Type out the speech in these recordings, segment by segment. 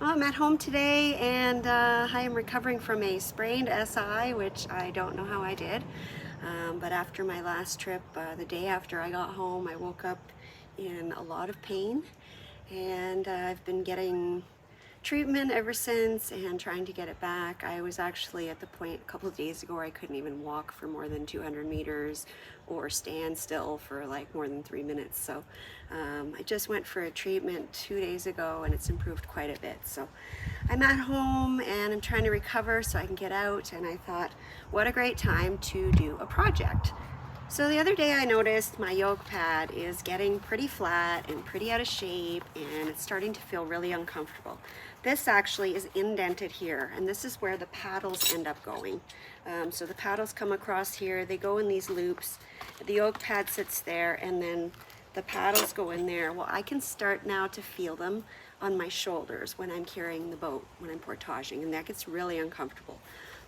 I'm at home today, and I am recovering from a sprained SI, which I don't know how I did. But after my last trip, the day after I got home, I woke up in a lot of pain, and I've been getting treatment ever since and trying to get it back. I was actually at the point a couple of days ago where I couldn't even walk for more than 200 meters or stand still for like more than 3 minutes. So I just went for a treatment 2 days ago, and it's improved quite a bit. So I'm at home and I'm trying to recover so I can get out, and I thought, what a great time to do a project. So the other day I noticed my yoke pad is getting pretty flat and pretty out of shape, and it's starting to feel really uncomfortable. This actually is indented here, and this is where the paddles end up going. So the paddles come across here, they go in these loops, the yoke pad sits there, and then the paddles go in there. Well, I can start now to feel them on my shoulders when I'm carrying the boat, when I'm portaging, and that gets really uncomfortable.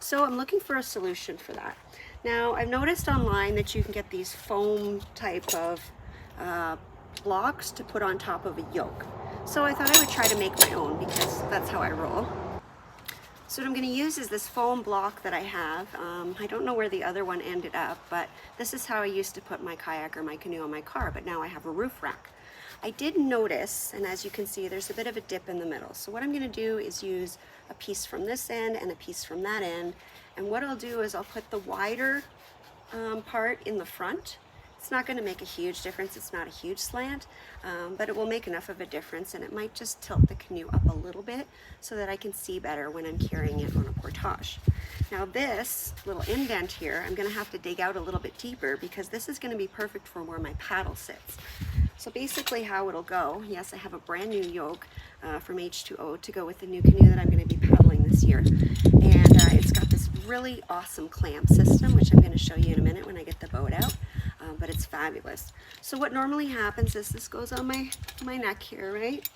So I'm looking for a solution for that. Now, I've noticed online that you can get these foam type of blocks to put on top of a yoke. So I thought I would try to make my own because that's how I roll. So what I'm going to use is this foam block that I have. I don't know where the other one ended up, but this is how I used to put my kayak or my canoe on my car, but now I have a roof rack. I did notice, and as you can see, there's a bit of a dip in the middle. So what I'm going to do is use a piece from this end and a piece from that end. And what I'll do is I'll put the wider part in the front. It's not going to make a huge difference. It's not a huge slant, but it will make enough of a difference, and it might just tilt the canoe up a little bit so that I can see better when I'm carrying it on a portage. Now this little indent here, I'm going to have to dig out a little bit deeper because this is going to be perfect for where my paddle sits. So basically how it'll go, yes, I have a brand new yoke from H2O to go with the new canoe that I'm going to be paddling this year. And it's got this really awesome clamp system, which I'm going to show you in a minute when I get the boat out. But it's fabulous. So what normally happens is this goes on my neck here, right?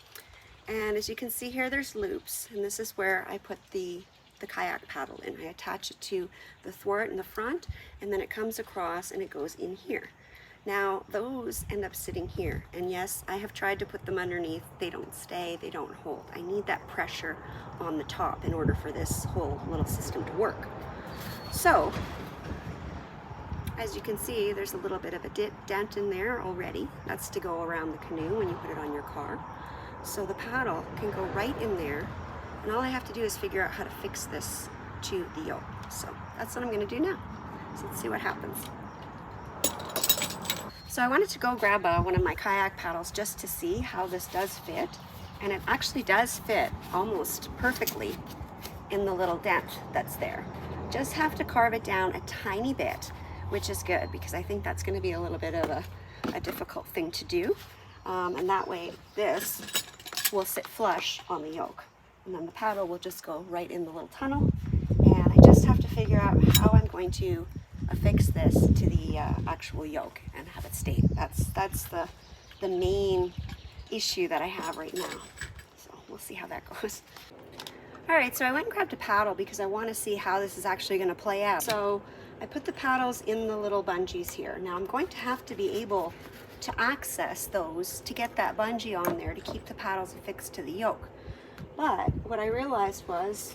And as you can see here, there's loops, and this is where I put the kayak paddle in. I attach it to the thwart in the front, and then it comes across and it goes in here. Now those end up sitting here, and yes, I have tried to put them underneath. They don't stay, they don't hold. I need that pressure on the top in order for this whole little system to work. So as you can see, there's a little bit of a dent in there already. That's to go around the canoe when you put it on your car. So the paddle can go right in there, and all I have to do is figure out how to fix this to the yoke. So that's what I'm going to do now. So let's see what happens. So I wanted to go grab one of my kayak paddles just to see how this does fit, and it actually does fit almost perfectly in the little dent that's there. Just have to carve it down a tiny bit, which is good because I think that's going to be a little bit of a difficult thing to do. And that way this will sit flush on the yoke, and then the paddle will just go right in the little tunnel, and I just have to figure out how I'm going to affix this to the actual yoke and have it stay. That's the main issue that I have right now. So we'll see how that goes. Alright, so I went and grabbed a paddle because I want to see how this is actually going to play out. So I put the paddles in the little bungees here. Now I'm going to have to be able to access those to get that bungee on there to keep the paddles affixed to the yoke. But what I realized was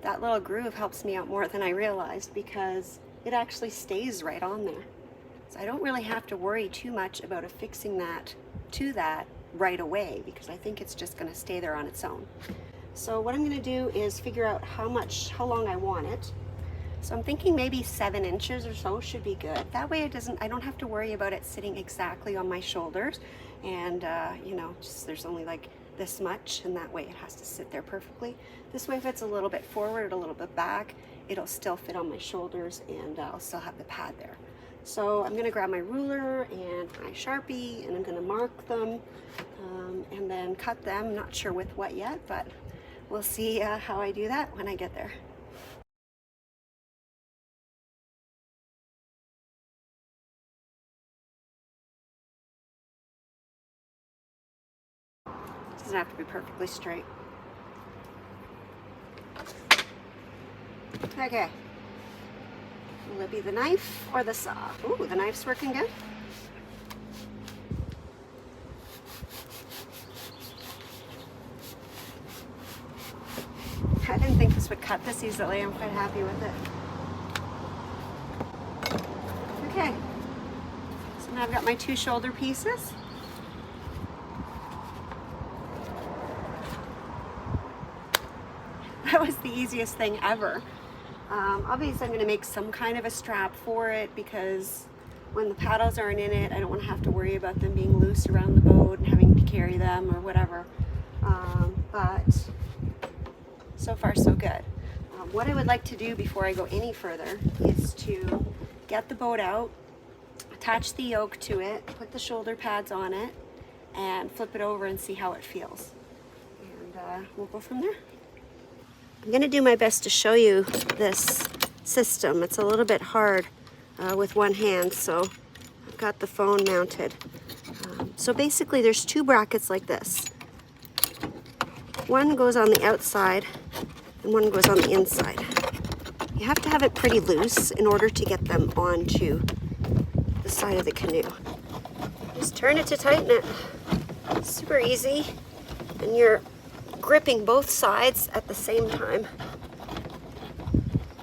that little groove helps me out more than I realized because it actually stays right on there. So I don't really have to worry too much about affixing that to that right away because I think it's just going to stay there on its own. So what I'm going to do is figure out how long I want it. So I'm thinking maybe 7 inches or so should be good. That way I don't have to worry about it sitting exactly on my shoulders, and you know, just there's only like this much, and that way it has to sit there perfectly. This way if it's a little bit forward, a little bit back, it'll still fit on my shoulders, and I'll still have the pad there. So I'm going to grab my ruler and my Sharpie, and I'm going to mark them and then cut them. Not sure with what yet, but we'll see how I do that when I get there. Doesn't have to be perfectly straight. Okay. Will it be the knife or the saw? Ooh, the knife's working good. think this would cut this easily. I'm quite happy with it. Okay, so now I've got my 2 shoulder pieces. That was the easiest thing ever. Obviously I'm going to make some kind of a strap for it, because when the paddles aren't in it, I don't want to have to worry about them being loose around the boat and having to carry them or whatever. But so far so good. What I would like to do before I go any further is to get the boat out, attach the yoke to it, put the shoulder pads on it, and flip it over and see how it feels. And we'll go from there. I'm going to do my best to show you this system. It's a little bit hard with one hand, so I've got the phone mounted. So basically there's 2 brackets like this. One goes on the outside and one goes on the inside. You have to have it pretty loose in order to get them onto the side of the canoe. Just turn it to tighten it. Super easy, and you're gripping both sides at the same time.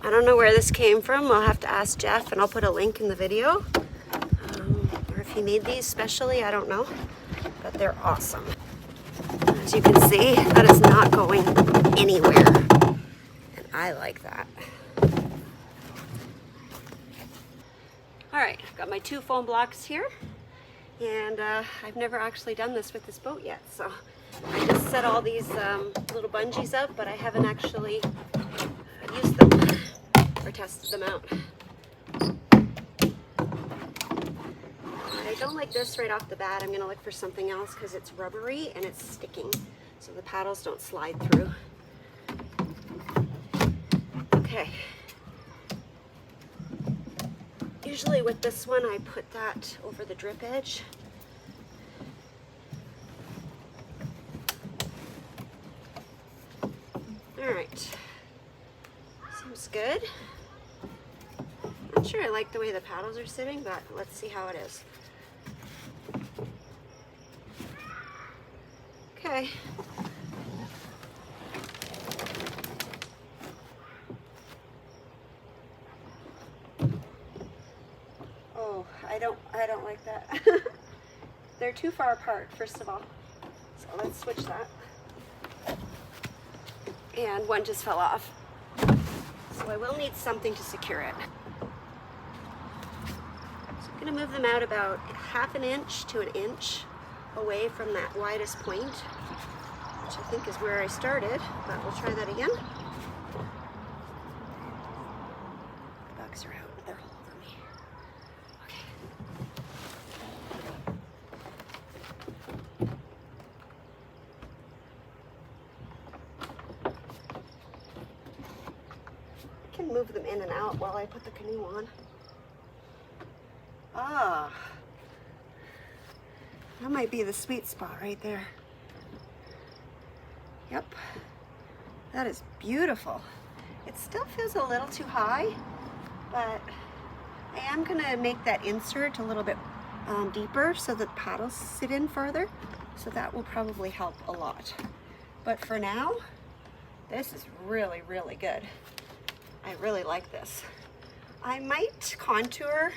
I don't know where this came from. I'll have to ask Jeff, and I'll put a link in the video. Or if he made these specially, I don't know. But they're awesome. As you can see, that is not going anywhere. And I like that. Alright, I've got my 2 foam blocks here. And I've never actually done this with this boat yet. So I just set all these little bungees up, but I haven't actually used them or tested them out. I don't like this right off the bat. I'm going to look for something else because it's rubbery and it's sticking, so the paddles don't slide through. Okay. Usually with this one I put that over the drip edge. Alright, seems good. Not sure I like the way the paddles are sitting, but let's see how it is. Okay. Oh, I don't like that. They're too far apart, first of all. So let's switch that. And one just fell off. So I will need something to secure it. So I'm going to move them out about 1/2 inch to 1 inch away from that widest point, which I think is where I started, but we'll try that again. The bugs are out, they're all over me. I can move them in and out while I put the canoe on. Ah. That might be the sweet spot right there. Yep, that is beautiful. It still feels a little too high, but I am gonna make that insert a little bit deeper so that the paddles sit in further. So that will probably help a lot. But for now, this is really, really good. I really like this. I might contour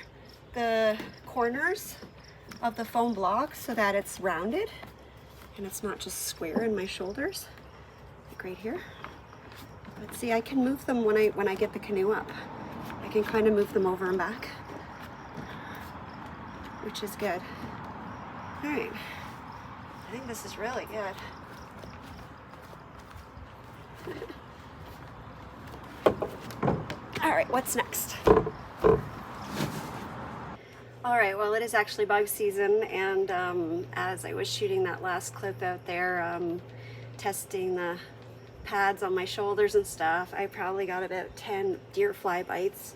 the corners of the foam block so that it's rounded and it's not just square in my shoulders, like right here. But see, I can move them when I get the canoe up. I can kind of move them over and back, which is good. All right, I think this is really good. All right, what's next? All right, well, it is actually bug season, and as I was shooting that last clip out there, testing the pads on my shoulders and stuff, I probably got about 10 deer fly bites.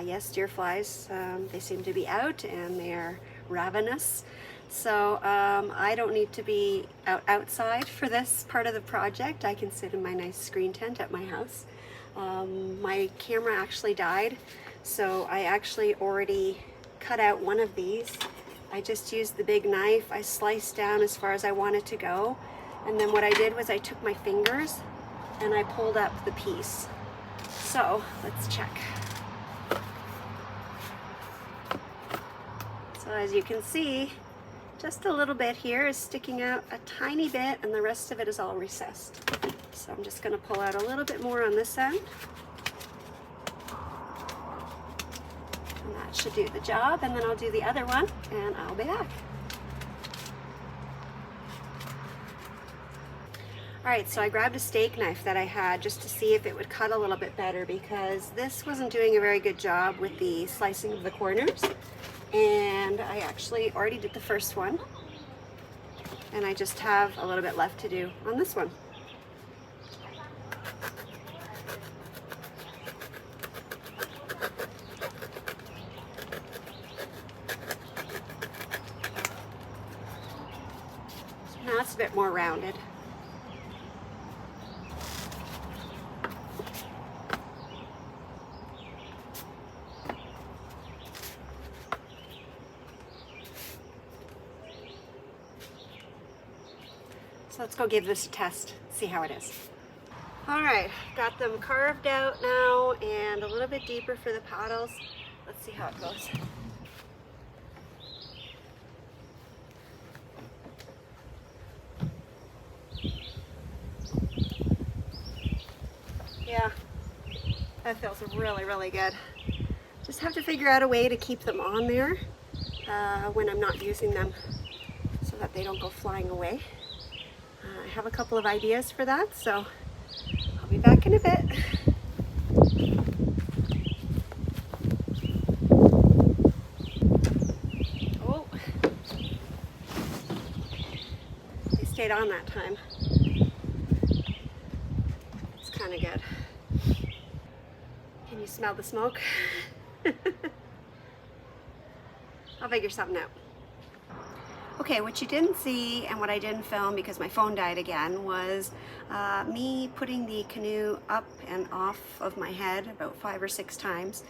Yes, deer flies. They seem to be out, and they are ravenous. So I don't need to be outside for this part of the project. I can sit in my nice screen tent at my house. My camera actually died, so I actually already cut out one of these. I just used the big knife. I sliced down as far as I wanted to go, and then what I did was I took my fingers and I pulled up the piece. So let's check. So as you can see, just a little bit here is sticking out a tiny bit, and the rest of it is all recessed. So I'm just going to pull out a little bit more on this end. And that should do the job, and then I'll do the other one, and I'll be back. Alright, so I grabbed a steak knife that I had just to see if it would cut a little bit better, because this wasn't doing a very good job with the slicing of the corners. And I actually already did the first one, and I just have a little bit left to do on this one. So now it's a bit more rounded. So let's go give this a test, see how it is. All right, got them carved out now and a little bit deeper for the paddles. Let's see how it goes. Yeah, that feels really, really good. Just have to figure out a way to keep them on there when I'm not using them so that they don't go flying away. I have a couple of ideas for that, so I'll be back in a bit. Oh, they stayed on that time. It's kind of good. Can you smell the smoke? I'll figure something out. Okay, what you didn't see and what I didn't film because my phone died again was me putting the canoe up and off of my head about 5 or 6 times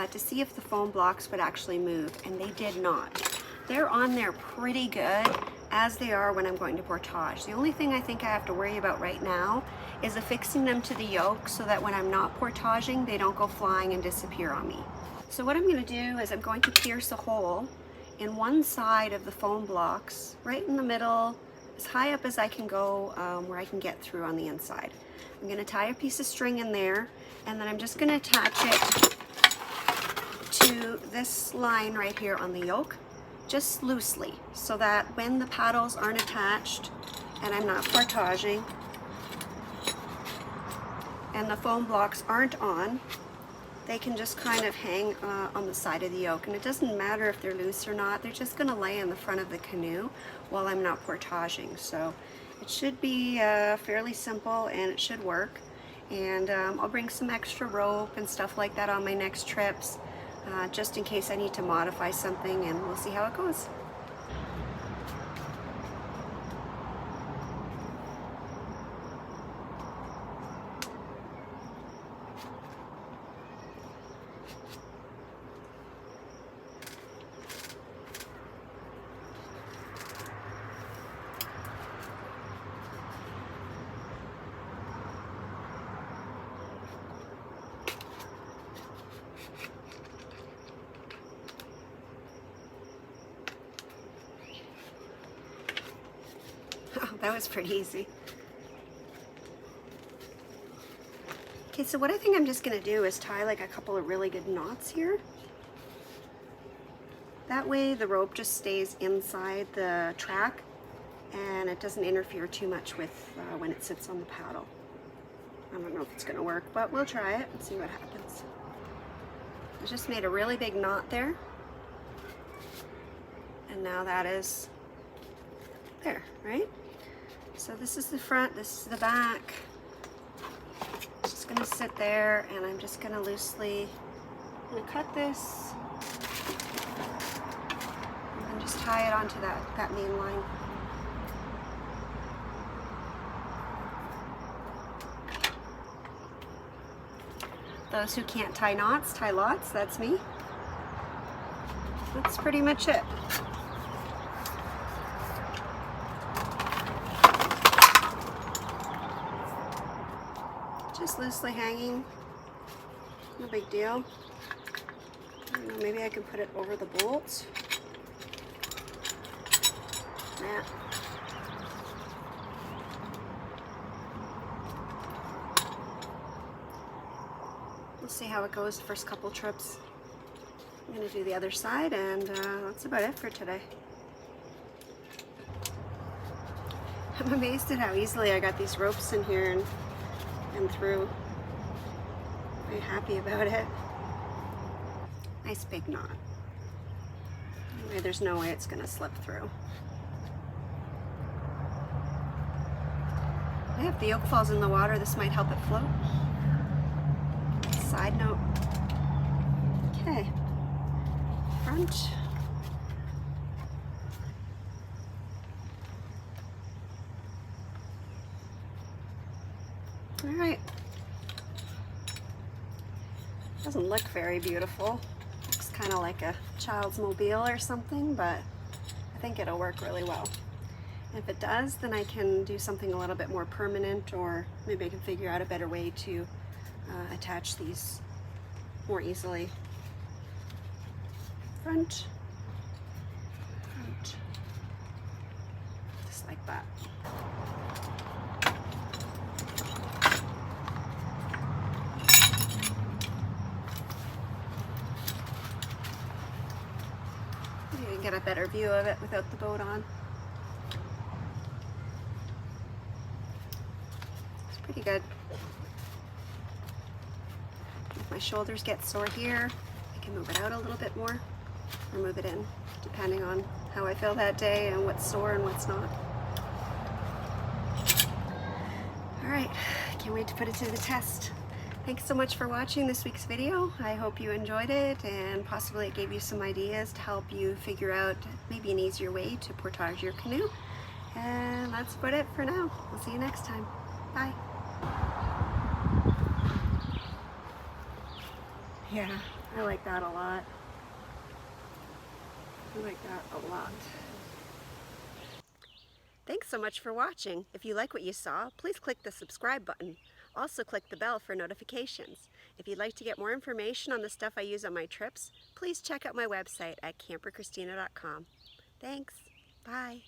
to see if the foam blocks would actually move, and they did not. They're on there pretty good as they are when I'm going to portage. The only thing I think I have to worry about right now is affixing them to the yoke so that when I'm not portaging, they don't go flying and disappear on me. So what I'm going to do is I'm going to pierce a hole in one side of the foam blocks, right in the middle, as high up as I can go, where I can get through on the inside. I'm going to tie a piece of string in there, and then I'm just going to attach it to this line right here on the yoke, just loosely, so that when the paddles aren't attached and I'm not portaging and the foam blocks aren't on, they can just kind of hang on the side of the yoke. And it doesn't matter if they're loose or not, they're just going to lay in the front of the canoe while I'm not portaging. So it should be fairly simple, and it should work. And I'll bring some extra rope and stuff like that on my next trips, just in case I need to modify something, and we'll see how it goes. Oh, that was pretty easy. Okay, so what I think I'm just going to do is tie like a couple of really good knots here. That way the rope just stays inside the track and it doesn't interfere too much with when it sits on the paddle. I don't know if it's going to work, but we'll try it and see what happens. I just made a really big knot there, and now that is there, right? So this is the front, this is the back. It's just going to sit there, and I'm just going to loosely cut this and just tie it onto that main line. Those who can't tie knots, tie lots. That's me. That's pretty much it. loosely hanging. No big deal. I don't know, maybe I can put it over the bolts. Nah. We'll see how it goes the first couple trips. I'm going to do the other side, and that's about it for today. I'm amazed at how easily I got these ropes in here and through. Very happy about it. Nice big knot. Anyway, there's no way it's going to slip through. Yeah, if the yoke falls in the water, this might help it float. Side note. Okay. Front. All right. Doesn't look very beautiful. Looks kind of like a child's mobile or something, but I think it'll work really well. And if it does, then I can do something a little bit more permanent, or maybe I can figure out a better way to attach these more easily. Front, just like that. You can get a better view of it without the boat on. It's pretty good. If my shoulders get sore here, I can move it out a little bit more, or move it in, depending on how I feel that day and what's sore and what's not. All right, can't wait to put it to the test. Thanks so much for watching this week's video. I hope you enjoyed it, and possibly it gave you some ideas to help you figure out maybe an easier way to portage your canoe. And that's about it for now. We'll see you next time. Bye. Yeah, I like that a lot. I like that a lot. Thanks so much for watching. If you like what you saw, please click the subscribe button. Also click the bell for notifications. If you'd like to get more information on the stuff I use on my trips, please check out my website at CamperChristina.com. Thanks. Bye.